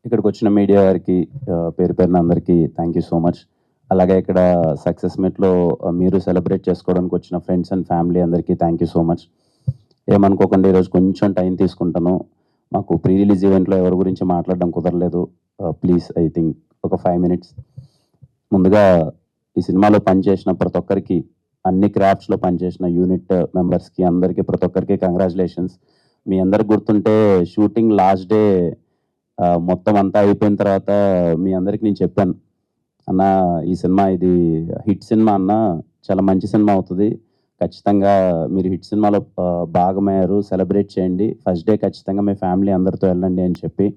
ఇక్కడికి వచ్చిన మీడియా గారికి పేరు పేరున అందరికీ థ్యాంక్ యూ సో మచ్. అలాగే ఇక్కడ సక్సెస్ మీట్లో మీరు సెలబ్రేట్ చేసుకోవడానికి వచ్చిన ఫ్రెండ్స్ అండ్ ఫ్యామిలీ అందరికీ థ్యాంక్ యూ సో మచ్. ఏమనుకోకుండా ఈరోజు కొంచెం టైం తీసుకుంటాను. మాకు ప్రీ రిలీజ్ ఈవెంట్లో ఎవరి గురించి మాట్లాడడం కుదరలేదు. ప్లీజ్ ఐ థింక్ ఒక 5 minutes. ముందుగా ఈ సినిమాలో పనిచేసిన ప్రతి ఒక్కరికి, అన్ని క్రాఫ్ట్స్లో పనిచేసిన యూనిట్ మెంబర్స్కి అందరికీ ప్రతి ఒక్కరికి కంగ్రాచులేషన్స్. మీ అందరికి గుర్తుంటే షూటింగ్ లాస్ట్ డే మొత్తం అంతా అయిపోయిన తర్వాత మీ అందరికి నేను చెప్పాను, అన్న ఈ సినిమా ఇది హిట్ సినిమా అన్న, చాలా మంచి సినిమా అవుతుంది, ఖచ్చితంగా మీరు హిట్ సినిమాలో భాగమయ్యారు, సెలబ్రేట్ చేయండి, ఫస్ట్ డే ఖచ్చితంగా మీ ఫ్యామిలీ అందరితో వెళ్ళండి అని చెప్పి.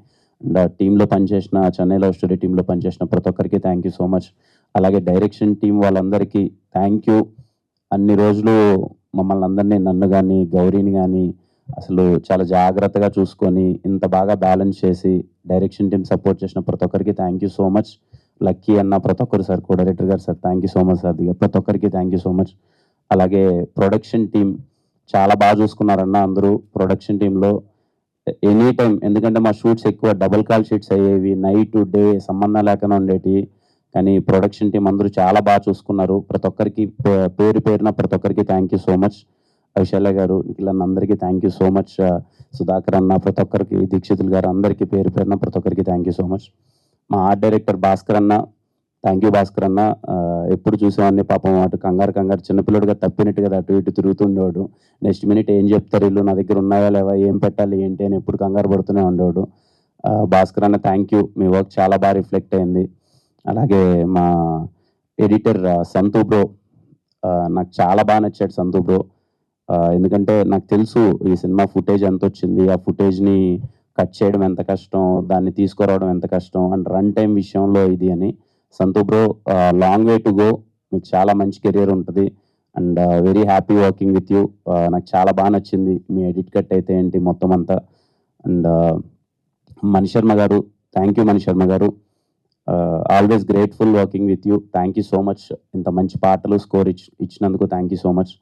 అండ్ టీంలో పనిచేసిన, చెన్నై లవ్ స్టోరీ టీంలో పనిచేసిన ప్రతి ఒక్కరికి థ్యాంక్ యూ సో మచ్. అలాగే డైరెక్షన్ టీం వాళ్ళందరికీ థ్యాంక్ యూ. అన్ని రోజులు మమ్మల్ని అందరినీ, నన్ను కానీ గౌరీని కానీ అసలు చాలా జాగ్రత్తగా చూసుకొని ఇంత బాగా బ్యాలెన్స్ చేసి డైరెక్షన్ టీం సపోర్ట్ చేసిన ప్రతి ఒక్కరికి thank you so much. Lucky అన్న, ప్రతి ఒక్కరు సార్, కో డైరెక్టర్ గారు sir thank you so much sir, ప్రతి ఒక్కరికి థ్యాంక్ యూ సో మచ్. అలాగే ప్రొడక్షన్ టీం చాలా బాగా చూసుకున్నారన్న అందరూ ప్రొడక్షన్ టీంలో ఎనీ టైం. ఎందుకంటే మా షూట్స్ ఎక్కువ డబుల్ కాల్ షీట్స్ అయ్యేవి, నైట్ డే సంబంధం లేకుండా ఉండేవి, కానీ ప్రొడక్షన్ టీం అందరూ చాలా బాగా చూసుకున్నారు. ప్రతి ఒక్కరికి పేరు పేరున ప్రతి ఒక్కరికి thank you so much. Aishwarya గారు, నిఖిల్ అన్న అందరికీ thank you so much. Sudhakar అన్న, ప్రతి ఒక్కరికి, దీక్షితులు గారు అందరికీ పేరు పేరున ప్రతి ఒక్కరికి థ్యాంక్ యూ సో మచ్. మా ఆర్ట్ డైరెక్టర్ భాస్కర్ అన్న, థ్యాంక్ యూ భాస్కర్ అన్న. ఎప్పుడు చూసేవాడిని పాపం, అటు కంగారు చిన్నపిల్లడిగా తప్పినట్టు కదా అటు ఇటు తిరుగుతుండేవాడు. నెక్స్ట్ మినిట్ ఏం చెప్తారు వీళ్ళు, నా దగ్గర ఉన్నాయా లేవా, ఏం పెట్టాలి ఏంటి అని ఎప్పుడు కంగారు పడుతూనే ఉండేవాడు. భాస్కర్ అన్న థ్యాంక్ యూ, మీ వర్క్ చాలా బాగా రిఫ్లెక్ట్ అయింది. అలాగే మా ఎడిటర్ సంతూ బ్రో, నాకు చాలా బాగా నచ్చాడు సంతూ బ్రో. ఎందుకంటే నాకు తెలుసు ఈ సినిమా ఫుటేజ్ ఎంత వచ్చింది, ఆ ఫుటేజ్ని కట్ చేయడం ఎంత కష్టం, దాన్ని తీసుకురావడం ఎంత కష్టం, అండ్ రన్ టైం విషయంలో ఇది అని. సంతూ bro, long way to go, మీకు చాలా మంచి కెరియర్ ఉంటుంది and very happy working with you. నాకు చాలా బాగా నచ్చింది మీ ఎడిట్ కట్ అయితే ఏంటి మొత్తం అంతా. అండ్ మణిశర్మ గారు, థ్యాంక్ యూ మణిశర్మ గారు, always grateful working with you, thank you so much. ఇంత మంచి పాటలు స్కోర్ ఇచ్చినందుకు థ్యాంక్ యూ సో మచ్.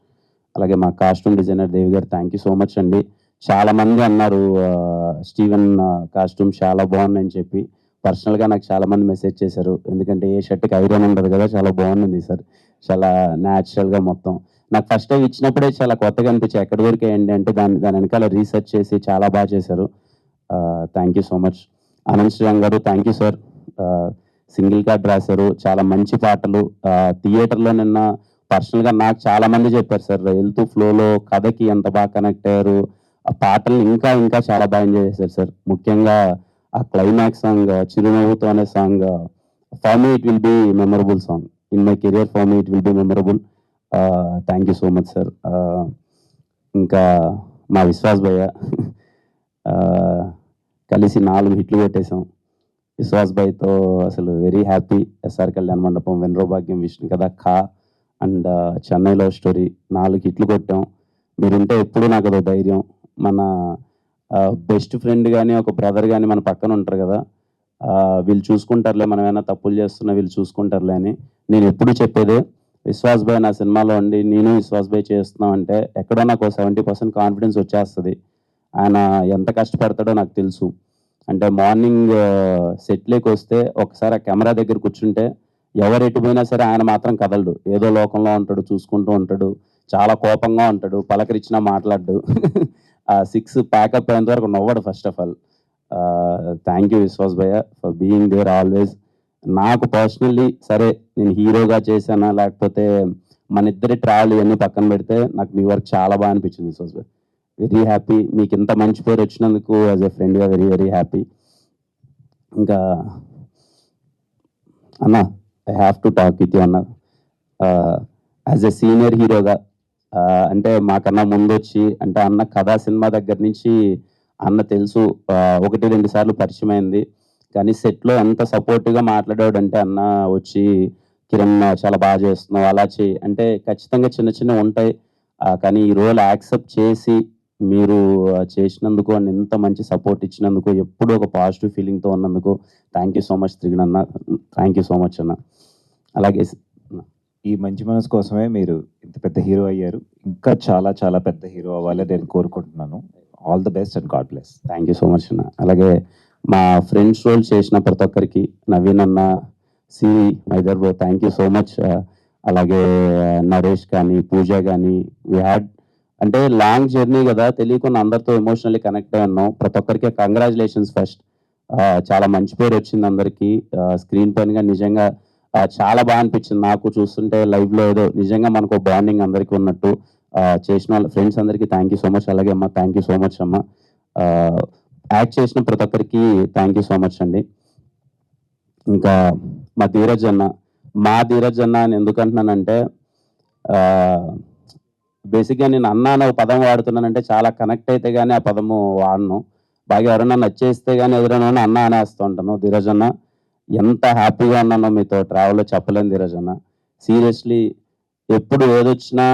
అలాగే మా కాస్ట్యూమ్ డిజైనర్ దేవి గారు థ్యాంక్ యూ సో మచ్ అండి. చాలా మంది అన్నారు స్టీవెన్ కాస్ట్యూమ్ చాలా బాగుందని చెప్పి. పర్సనల్గా నాకు చాలా మంది మెసేజ్ చేశారు, ఎందుకంటే ఏ షర్ట్కి ఐరన్ ఉండదు కదా, చాలా బాగుంది సార్, చాలా న్యాచురల్గా మొత్తం. నాకు ఫస్ట్ టైం ఇచ్చినప్పుడే చాలా కొత్తగా అనిపించాయి, ఎక్కడి వరకు ఏంటి అంటే దాని వెనకాల రీసెర్చ్ చేసి చాలా బాగా చేశారు. Thank you so much. Anand Sriram garu thank you sir, single card రాశారు, చాలా మంచి పాటలు. థియేటర్లో నిన్న పర్సనల్గా నాకు చాలా మంది చెప్పారు సార్, వెళ్తూ ఫ్లోలో కథకి ఎంత బాగా కనెక్ట్ అయ్యారు, ఆ పాటలు ఇంకా ఇంకా చాలా బాగా ఎంజాయ్ చేశారు సార్. ముఖ్యంగా ఆ క్లైమాక్స్ సాంగ్, చిరునవ్వుతో అనే song, for me it will be memorable song in my career, for me it will be memorable. Thank you so much sir. ఇంకా మా విశ్వాస్ భయ్య, కలిసి 4 హిట్లు కొట్టేశాం. విశ్వాస్ భయ్తో అసలు వెరీ హ్యాపీ. ఎస్ఆర్ కళ్యాణ మండపం, వెన్రో భాగ్యం, విష్ణు కదా, ఖా అండ్ చెన్నై లవ్ స్టోరీ 4 హిట్లు కొట్టాం. మీరుంటే ఎప్పుడు నాకు అదో ధైర్యం. మన బెస్ట్ ఫ్రెండ్ కానీ, ఒక బ్రదర్ కానీ మన పక్కన ఉంటారు కదా, వీళ్ళు చూసుకుంటారులే, మనం ఏమైనా తప్పులు చేస్తున్నా వీళ్ళు చూసుకుంటారులే అని నేను ఎప్పుడు చెప్పేదే. విశ్వాస్ భాయ్ నా సినిమాలో ఉండి నేను విశ్వాస్ భాయ్ చేస్తున్నాం అంటే ఎక్కడో నాకు 70% కాన్ఫిడెన్స్ వచ్చేస్తుంది. ఆయన ఎంత కష్టపడతాడో నాకు తెలుసు. అంటే మార్నింగ్ సెట్లోకి వస్తే ఒకసారి ఆ కెమెరా దగ్గర కూర్చుంటే ఎవరు ఎటు పోయినా సరే ఆయన మాత్రం కదలడు, ఏదో లోకంలో ఉంటాడు, చూసుకుంటూ ఉంటాడు, చాలా కోపంగా ఉంటాడు, పలకరించినా మాట్లాడు. ఆ 6 ప్యాకప్ అయ్యేంత వరకు నవ్వడు first of all. Thank you Vishwas భయ్య ఫర్ బీయింగ్ దేర్ ఆల్వేస్. నాకు పర్సనల్లీ సరే నేను హీరోగా చేశానా లేకపోతే మన ఇద్దరి ట్రావెల్ ఇవన్నీ పక్కన పెడితే నాకు మీ వర్క్ చాలా బాగా అనిపించింది విశ్వాస్ భయ్య. వెరీ హ్యాపీ, మీకు ఇంత మంచి పేరు వచ్చినందుకు యాజ్ ఎ ఫ్రెండ్గా వెరీ వెరీ హ్యాపీ. ఇంకా అన్న, I have to talk with you అన్న. యాజ్ ఎ సీనియర్ హీరోగా, అంటే మాకన్నా ముందు వచ్చి, అంటే అన్న కథా సినిమా దగ్గర నుంచి అన్న తెలుసు, 1-2 సార్లు పరిచయం అయింది, కానీ సెట్లో ఎంత సపోర్టివ్గా మాట్లాడాడు అంటే అన్న వచ్చి కిరణ్ చాలా బాగా చేస్తున్నావు అలా చేయి అంటే, ఖచ్చితంగా చిన్న చిన్న ఉంటాయి, కానీ ఈ రోల్ యాక్సెప్ట్ చేసి మీరు చేసినందుకు అండ్ ఇంత మంచి సపోర్ట్ ఇచ్చినందుకు, ఎప్పుడూ ఒక పాజిటివ్ ఫీలింగ్తో ఉన్నందుకు థ్యాంక్ యూ సో మచ్ త్రిగణ్ అన్న, థ్యాంక్ యూ సో మచ్ అన్న. అలాగే ఈ మంచి మనసు కోసమే మీరు ఇంత పెద్ద హీరో అయ్యారు, ఇంకా చాలా చాలా పెద్ద హీరో అవ్వాలని నేను కోరుకుంటున్నాను. All the best and God bless. Thank you so much అన్న. అలాగే మా ఫ్రెండ్స్ రోల్ చేసిన ప్రతి ఒక్కరికి, నవీన్ అన్న, సి మైదర్ bro, thank you so much. అలాగే నరేష్ కానీ, పూజ కానీ, వీ హ్యాడ్ అంటే లాంగ్ జర్నీ కదా, తెలియకుండా అందరితో ఎమోషనల్లీ కనెక్ట్ అయి ఉన్నాం. ప్రతి ఒక్కరికి కంగ్రాచులేషన్స్ ఫస్ట్. చాలా మంచి పేరు వచ్చింది అందరికీ. స్క్రీన్ పైనగా నిజంగా చాలా బాగా అనిపించింది నాకు చూస్తుంటే, లైవ్లో ఏదో నిజంగా మనకు బాండింగ్ అందరికీ ఉన్నట్టు. చేసిన వాళ్ళ ఫ్రెండ్స్ అందరికీ థ్యాంక్ యూ సో మచ్. అలాగే అమ్మ, థ్యాంక్ యూ సో మచ్ అమ్మ. యాక్ట్ చేసిన ప్రతి ఒక్కరికి థ్యాంక్ యూ సో మచ్ అండి. ఇంకా మా ధీరజ్ అన్న, మా ధీరజ్ అన్న అని ఎందుకు అంటున్నానంటే, బేసిక్గా నేను అన్న అనే పదం వాడుతున్నానంటే చాలా కనెక్ట్ అయితే కానీ ఆ పదము వాడను. బాగా ఎవరైనా నచ్చేస్తే కానీ ఎదురైనా అన్న అనేస్తూ ఉంటాను. ధీరజ్ అన్న, ఎంత హ్యాపీగా ఉన్నానో మీతో ట్రావెల్లో చెప్పలేను ధీరజ్ అన్న. సీరియస్లీ ఎప్పుడు ఏదొచ్చినా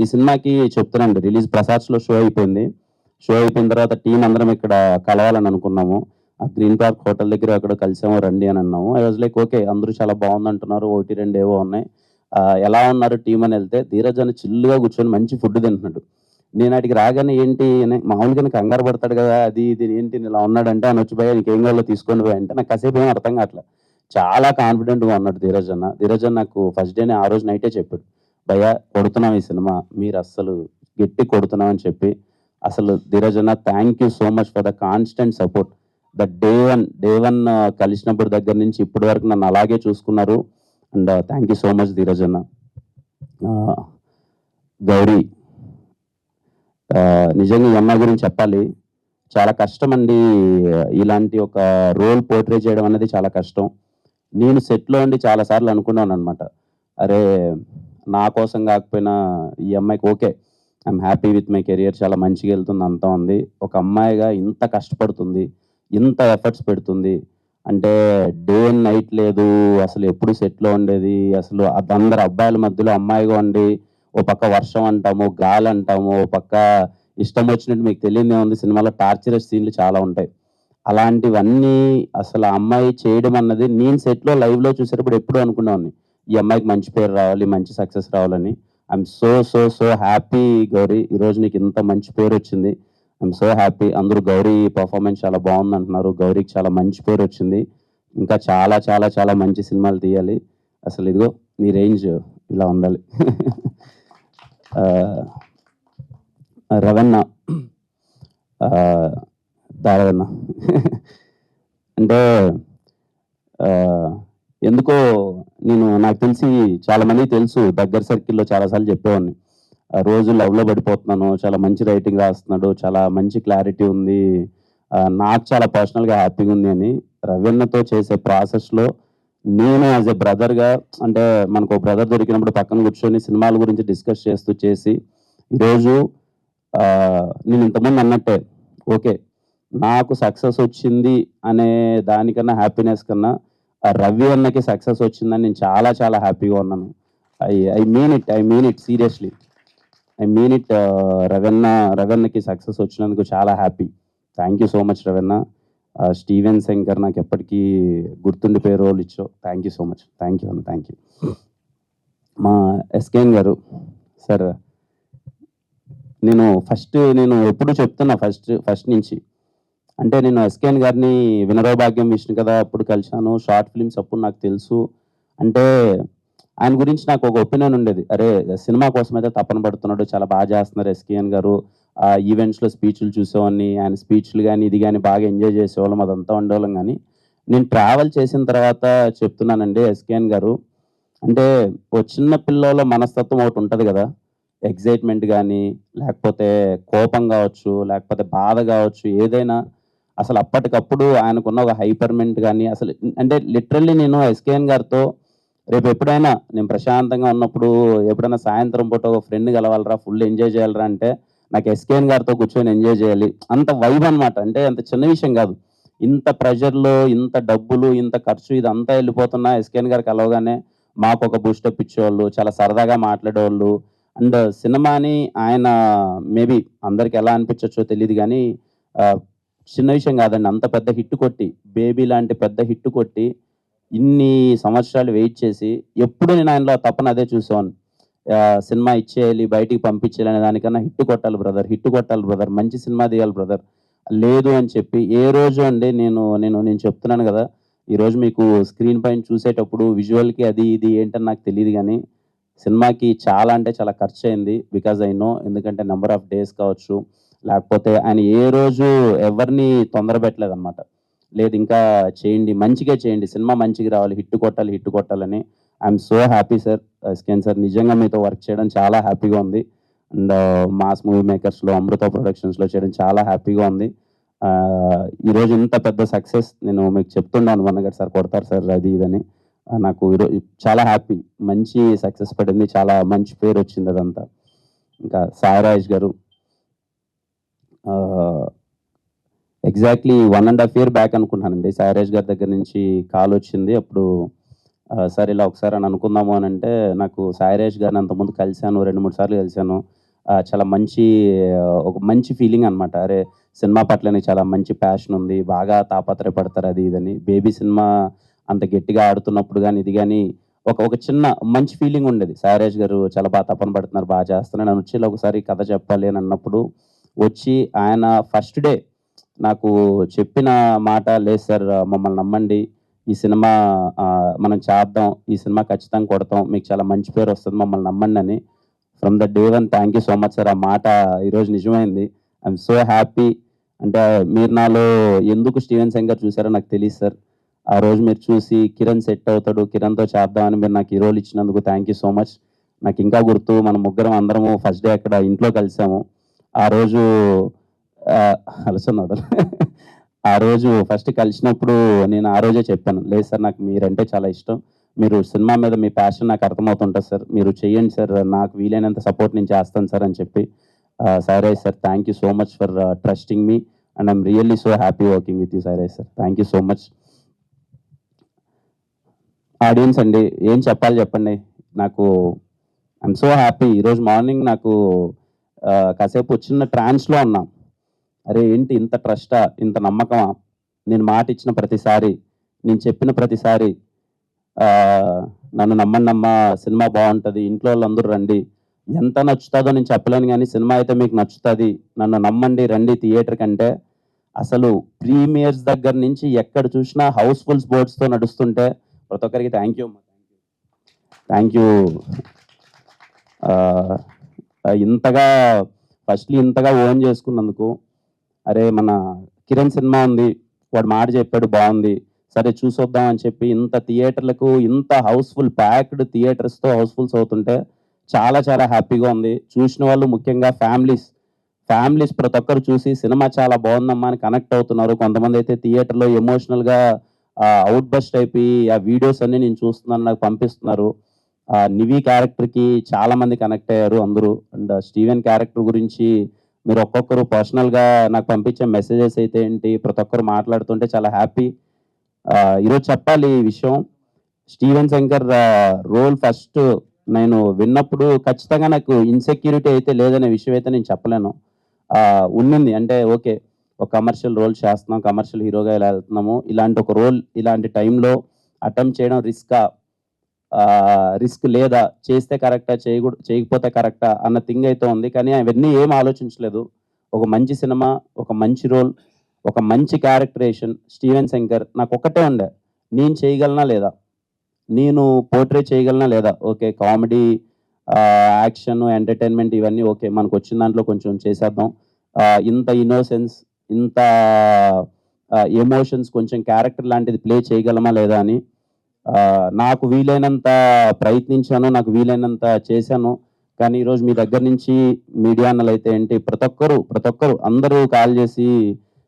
ఈ సినిమాకి చెప్తానండి, రిలీజ్ ప్రసాద్స్లో షో అయిపోయింది. షో అయిపోయిన తర్వాత టీం అందరం ఇక్కడ కలవాలని అనుకున్నాము. ఆ గ్రీన్ పార్క్ హోటల్ దగ్గర అక్కడ కలిసాము, రండి అని అన్నాము. ఐ వాజ్ లైక్ ఓకే, అందరూ చాలా బాగుంది అంటున్నారు, ఒకటి రెండు ఏవో ఉన్నాయి, ఎలా ఉన్నారు టీం అని వెళ్తే, ధీరజ్ అని చిల్లుగా కూర్చొని మంచి ఫుడ్ తింటున్నాడు. నేను అడిగి రాగానే ఏంటి మామూలుగా కంగారు పడతాడు కదా, అది ఇది ఏంటి ఇలా ఉన్నాడంటే, అని వచ్చి పోయా నీకు ఏం కావాలో తీసుకొని పోయా అంటే, నాకు కాసేపు ఏం అర్థం కావట్లేదు. చాలా కాన్ఫిడెంట్గా ఉన్నాడు ధీరజ్ అన్న. ధీరజ్ అన్న నాకు ఫస్ట్ డేనే ఆ రోజు నైటే చెప్పాడు, భయ్యా కొడుతున్నాం ఈ సినిమా, మీరు అస్సలు గట్టి కొడుతున్నాం అని చెప్పి. అసలు ధీరజ్ అన్న, thank you so much for the constant support. The day one కలిసినప్పుడు దగ్గర నుంచి ఇప్పటి వరకు నన్ను అలాగే చూసుకున్నారు. And thank you so much Dheeraj అన్న. గౌరీ, నిజంగా ఈ అమ్మాయి గురించి చెప్పాలి, చాలా కష్టం అండి. ఇలాంటి ఒక రోల్ పోర్ట్రే చేయడం అనేది చాలా కష్టం. నేను సెట్లో ఉండి చాలాసార్లు అనుకున్నాను అనమాట, అరే నా కోసం కాకపోయినా ఈ అమ్మాయికి okay, I'm happy with my career, చాలా మంచిగా వెళ్తుంది, అంతా ఉంది. ఒక అమ్మాయిగా ఇంత కష్టపడుతుంది, ఇంత ఎఫర్ట్స్ పెడుతుంది అంటే, డే అండ్ నైట్ లేదు అసలు, ఎప్పుడు సెట్లో ఉండేది అసలు. అందరు అబ్బాయిల మధ్యలో అమ్మాయిగా ఉండి, ఓ పక్క వర్షం అంటాము, గాలి అంటాము, ఓ పక్క ఇష్టం వచ్చినట్టు, మీకు తెలియదే ఉంది, సినిమాలో టార్చరస్ సీన్లు చాలా ఉంటాయి. అలాంటివన్నీ అసలు ఆ అమ్మాయి చేయడం అన్నది నేను సెట్లో లైవ్లో చూసేటప్పుడు ఎప్పుడూ అనుకునేవాడిని, ఈ అమ్మాయికి మంచి పేరు రావాలి, మంచి సక్సెస్ రావాలని. I'm so so so happy Gauri, ఈరోజు నీకు ఇంత మంచి పేరు వచ్చింది. I'm so happy. అందరూ గౌరీ పర్ఫార్మెన్స్ చాలా బాగుంది అంటున్నారు. గౌరీకి చాలా మంచి పేరు వచ్చింది. ఇంకా చాలా చాలా చాలా మంచి సినిమాలు తీయాలి. అసలు ఇదిగో నీ రేంజ్ ఇలా ఉండాలి. రవణ, దారవన్న అంటే ఎందుకో నాకు తెలిసి చాలా మందికి తెలుసు, దగ్గర సర్కిల్లో చాలాసార్లు చెప్పేవాడిని, రోజు లవ్లో పడిపోతున్నాను, చాలా మంచి రైటింగ్ రాస్తున్నాడు, చాలా మంచి క్లారిటీ ఉంది, నాకు చాలా పర్సనల్గా హ్యాపీగా ఉంది అని. రవీణతో చేసే ప్రాసెస్లో నేను యాజ్ ఎ బ్రదర్గా, అంటే మనకు ఒక బ్రదర్ దొరికినప్పుడు పక్కన కూర్చొని సినిమాల గురించి డిస్కస్ చేస్తూ చేసి, ఈరోజు నేను ఇంతకుముందు అన్నట్టే, ఓకే నాకు సక్సెస్ వచ్చింది అనే దానికన్నా, హ్యాపీనెస్ కన్నా రవి అన్నకి సక్సెస్ వచ్చిందని నేను చాలా చాలా హ్యాపీగా ఉన్నాను. I mean it seriously, I mean it. రవన్నకి సక్సెస్ వచ్చినందుకు చాలా happy. Thank you so much Ravanna. Steven Shankar నాకు ఎప్పటికీ గుర్తుండిపోయే రోల్ ఇచ్చావు. Thank you so much. Thank you అన్న, థ్యాంక్ యూ. మా ఎస్కేఎన్ గారు సార్, నేను ఎప్పుడు చెప్తున్నా ఫస్ట్ నుంచి, అంటే నేను ఎస్కేఎన్ గారిని వినరో భాగ్యం విష్ణు కదా అప్పుడు కలిశాను, షార్ట్ ఫిల్మ్స్ అప్పుడు నాకు తెలుసు. అంటే ఆయన గురించి నాకు ఒక ఒపీనియన్ ఉండేది, అరే సినిమా కోసం అయితే తపన పడుతున్నాడు, చాలా బాగా చేస్తున్నారు ఎస్కేఎన్ గారు. ఈవెంట్స్లో స్పీచ్లు చూసేవాడిని, ఆయన స్పీచ్లు కానీ ఇది కానీ బాగా ఎంజాయ్ చేసేవాళ్ళం, అదంతా ఉండేవాళ్ళం. కానీ నేను ట్రావెల్ చేసిన తర్వాత చెప్తున్నానండి, ఎస్కేఎన్ గారు అంటే ఓ చిన్న పిల్లలో మనస్తత్వం ఒకటి ఉంటుంది కదా, ఎగ్జైట్మెంట్ కానీ, లేకపోతే కోపం కావచ్చు, లేకపోతే బాధ కావచ్చు, ఏదైనా అసలు అప్పటికప్పుడు ఆయనకున్న ఒక హైపర్మెంట్ కానీ, అసలు అంటే లిటరల్లీ నేను ఎస్కేఎన్ గారితో రేపు ఎప్పుడైనా నేను ప్రశాంతంగా ఉన్నప్పుడు, ఎప్పుడైనా సాయంత్రం పూట ఒక ఫ్రెండ్ కలవాలరా, ఫుల్ ఎంజాయ్ చేయాలరా అంటే, నాకు ఎస్కేఎన్ గారితో కూర్చొని ఎంజాయ్ చేయాలి, అంత వైబ్ అనమాట. అంటే అంత చిన్న విషయం కాదు, ఇంత ప్రెషర్లో, ఇంత డబ్బులు, ఇంత ఖర్చు, ఇదంతా వెళ్ళిపోతున్నా ఎస్కేఎన్ గారు కలవగానే మాకు ఒక బూస్టప్ ఇచ్చేవాళ్ళు, చాలా సరదాగా మాట్లాడేవాళ్ళు. అండ్ సినిమాని ఆయన మేబీ అందరికి ఎలా అనిపించచ్చో తెలియదు కానీ, చిన్న విషయం కాదండి, అంత పెద్ద హిట్ కొట్టి, బేబీ లాంటి పెద్ద హిట్ కొట్టి ఇన్ని సంవత్సరాలు వెయిట్ చేసి, ఎప్పుడు నేను ఆయనలో తప్పని అదే చూసాను, సినిమా ఇచ్చేయాలి, బయటికి పంపించేయాలి అనే దానికన్నా హిట్ కొట్టాలి బ్రదర్, హిట్ కొట్టాలి బ్రదర్, మంచి సినిమా తీయాలి బ్రదర్, లేదు అని చెప్పి ఏ రోజు అండి నేను చెప్తున్నాను కదా! ఈరోజు మీకు స్క్రీన్ పైన చూసేటప్పుడు విజువల్‌కి అది ఇది ఏంటని నాకు తెలీదు గానీ, సినిమాకి చాలా అంటే చాలా ఖర్చయింది. బికాజ్ ఐ నో ఎందుకంటే నంబర్ ఆఫ్ డేస్ కావచ్చు, లేకపోతే ఆయన ఏ రోజు ఎవరిని తొందర పెట్టలేదనమాట. లేదు ఇంకా చేయండి, మంచిగా చేయండి. సినిమా మంచిగా రావాలి. హిట్ కొట్టాలి, హిట్ కొట్టాలని. I'm so happy sir. SKN sir నిజంగా మీతో వర్క్ చేయడం చాలా హ్యాపీగా ఉంది. అండ్ మాస్ మూవీ మేకర్స్‌లో, అమృత ప్రొడక్షన్స్‌లో చేయడం చాలా హ్యాపీగా ఉంది. ఈరోజు ఇంత పెద్ద సక్సెస్ నేను మీకు చెప్తున్నాను మొన్నగడ సార్ కొడతారు సార్ అది ఇదని. నాకు చాలా హ్యాపీ. మంచి సక్సెస్ పడింది. చాలా మంచి పేరొచ్చింది అదంతా. ఇంకా సాయి రాజేష్ గారు ఎగ్జాక్ట్‌లీ 1 ½ ఇయర్ బ్యాక్ అనుకుంటానండి. సాయి రాజేష్ గారి దగ్గర నుంచి కాలొచ్చింది. అప్పుడు సార్ ఇలా ఒకసారి అని అనుకుందాము అనంటే, నాకు సాయి రాజేష్ గారిని అంతకుముందు కలిసాను. 2, 3 సార్లు కలిసాను. చాలా మంచి ఒక మంచి ఫీలింగ్ అనమాట. అరే! సినిమా పట్ల నీకు చాలా మంచి ప్యాషన్ ఉంది. బాగా తాపత్రయపడతారు అది ఇదని. బేబీ సినిమా అంత గట్టిగా ఆడుతున్నప్పుడు గాని, ఇది గాని ఒక చిన్న మంచి ఫీలింగ్ ఉండేది. సాయి రాజేష్ గారు చాలా తపన పడుతున్నారు, చేస్తున్నారు. నన్ను వచ్చి ఇలా ఒకసారి కథ చెప్పాలి అని అన్నప్పుడు, వచ్చి ఆయన ఫస్ట్ డే నాకు చెప్పిన మాట, లేదు సార్ మమ్మల్ని నమ్మండి. ఈ సినిమా మనం చేద్దాం. ఈ సినిమా ఖచ్చితంగా కొడతాం. మీకు చాలా మంచి పేరొస్తది. మమ్మల్ని నమ్మండని. From the day one thank you so much sir. ఆ మాట ఈరోజు నిజమైంది. I'm so happy. అంటే మీరు నాలో ఎందుకు స్టీవెన్ శంకర్ చూసారో నాకు తెలీదు సార్. ఆ రోజు మీరు చూసి కిరణ్ సెట్ అవుతాడు, కిరణ్‌తో చేద్దామని మీరు నాకు ఈ రోల్ ఇచ్చినందుకు థ్యాంక్ యూ సో మచ్. నాకింకా గుర్తు మనం ముగ్గురం అందరము ఫస్ట్ డే అక్కడ ఇంట్లో కలిసాము. ఆ రోజు అలసన్నాడు. ఆ రోజు ఫస్ట్ కలిసినప్పుడు నేను ఆ రోజే చెప్పాను. లేదు సార్ నాకు మీరంటే చాలా ఇష్టం. మీరు సినిమా మీద మీ ప్యాషన్ నాకు అర్థమవుతుంటది సార్. మీరు చేయండి సార్. నాకు వీలైనంత సపోర్ట్ నేను చేస్తాను సార్ అని చెప్పి, Sairaj sir thank you so much for trusting me and I'm really so happy working with you Sairaj sir. Thank you so much. Audience అండి ఏం చెప్పాలి చెప్పండి. నాకు ఐయామ్ సో హ్యాపీ. ఈరోజు మార్నింగ్ నాకు కాసేపు చిన్న ట్రాన్స్‌లో ఉన్నా. అరే! ఏంటి ఇంత ట్రస్టా? ఇంత నమ్మకమా? నేను మాటిచ్చిన ప్రతిసారి, నేను చెప్పిన ప్రతిసారి నన్ను నమ్మండమ్మా సినిమా బావుంటది. ఇంట్లో వాళ్ళందరూ రండి. ఎంత నచ్చుతాదో నేను చెప్పలేను గానీ, సినిమా అయితే మీకు నచ్చుతది. నన్ను నమ్మండి రండి థియేటర్‌కంటే, అసలు ప్రీమియర్స్ దగ్గర నుంచి ఎక్కడ చూసినా హౌస్‌ఫుల్ స్పోర్ట్స్‌తో నడుస్తుంటే ప్రతి ఒక్కరికి థ్యాంక్ యూ అమ్మా. Thank you. ఆహ్, ఇంతగా ఇంతగా ఓన్ చేసుకున్నందుకు. అరే! మన కిరణ్ సినిమా ఉంది. వాడు మాట చెప్పాడు బావుంది. సరే చూసొద్దాం అని చెప్పి ఇంత థియేటర్‌లకు ఇంత హౌస్‌ఫుల్ ప్యాక్డ్ థియేటర్స్‌తో హౌస్‌ఫుల్స్ అవుతుంటే చాలా చాలా హ్యాపీగా ఉంది. చూసిన వాళ్ళు ముఖ్యంగా ఫ్యామిలీస్ ప్రతి ఒక్కరు చూసి సినిమా చాలా బావుందమ్మా అని కనెక్ట్ అవుతున్నారు. కొంతమందైతే థియేటర్‌లో ఎమోషనల్‌గా ఔట్ బస్ట్ అయిపోయి ఆ వీడియోస్ అన్నీ నేను చూస్తున్నాను నాకు పంపిస్తున్నారు. నివి క్యారెక్టర్‌కి చాలా మంది కనెక్ట్ అయ్యారు అందరూ. అండ్ స్టీవెన్ క్యారెక్టర్ గురించి మీరు ఒక్కొక్కరు పర్సనల్‌గా నాకు పంపించే మెసేజెస్ అయితే ఏంటి, ప్రతి ఒక్కరు మాట్లాడుతుంటే చాలా హ్యాపీ. ఈరోజు చెప్పాలి ఈ విషయం. స్టీవెన్ శంకర్ రోల్ ఫస్ట్ నేను విన్నప్పుడు ఖచ్చితంగా నాకు ఇన్‌సెక్యూరిటీ అయితే లేదనే విషయం అయితే నేను చెప్పలేను. ఉండింది. అంటే ఓకే. ఒక కమర్షియల్ రోల్ చేస్తున్నాం. కమర్షియల్ హీరోగా ఇలా ఎళ్తున్నాము. ఇలాంటి ఒక రోల్ ఇలాంటి టైంలో అటెంప్ట్ చేయడం రిస్క్ లేదా? చేస్తే కరెక్టా? చేయకపోతే కరెక్టా? అన్న థింగ్ అయితే ఉంది. కానీ అవన్నీ ఏమి ఆలోచించలేదు. ఒక మంచి సినిమా, ఒక మంచి రోల్, ఒక మంచి క్యారెక్టరేషన్, స్టీవెన్ శంకర్ నాకొక్కటే ఉండే. నేను చేయగలనా లేదా? నేను పోర్ట్రే చేయగలనా లేదా? ఓకే. కామెడీ, యాక్షన్, ఎంటర్‌టైన్‌మెంట్ ఇవన్నీ ఓకే. మనకొచ్చిన దాంట్లో కొంచెం చేసేద్దాం. ఇంత ఇన్నోసెన్స్, ఇంత ఎమోషన్స్ కొంచెం క్యారెక్టర్ లాంటిది ప్లే చేయగలమా లేదా అని నాకు వీలైనంత ప్రయత్నించాను. నాకు వీలైనంత చేశాను. కానీ ఈరోజు మీ దగ్గర నుంచి మీడియా అన్నలైతే ఏంటి ప్రతి ఒక్కరు అందరూ కాల్ చేసి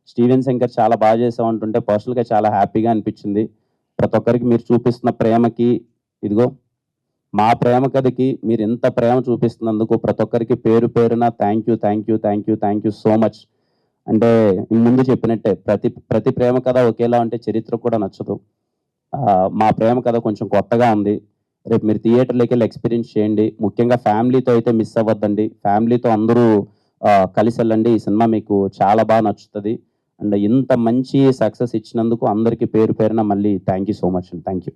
స్టీవెన్ శంకర్ చాలా చేసావు అంటుంటే పర్సనల్‌గా చాలా హ్యాపీగా అనిపించింది. ప్రతి ఒక్కరికి మీరు చూపిస్తున్న ప్రేమకి ఇదిగో మా ప్రేమ కథకి మీరు ఇంత ప్రేమ చూపిస్తున్నందుకు ప్రతి ఒక్కరికి పేరు పేరున థ్యాంక్ యూ సో మచ్. అంటే ముందు చెప్పినట్టే ప్రతి ప్రేమ కథ ఒకేలా ఉంటే చరిత్ర కూడా నచ్చదు. మా ప్రేమ కథ కొంచెం కొత్తగా ఉంది. రేపు మీరు థియేటర్‌లోకెళ్ళి ఎక్స్‌పీరియన్స్ చేయండి. ముఖ్యంగా ఫ్యామిలీతో అయితే మిస్ అవ్వద్దండి. ఫ్యామిలీతో అందరూ కలిసెళ్ళండి. ఈ సినిమా మీకు చాలా నచ్చుతది. అండ్ ఇంత మంచి సక్సెస్ ఇచ్చినందుకు అందరికి పేరు పేరున మళ్ళీ థ్యాంక్ యూ సో మచ్ అండి. Thank you.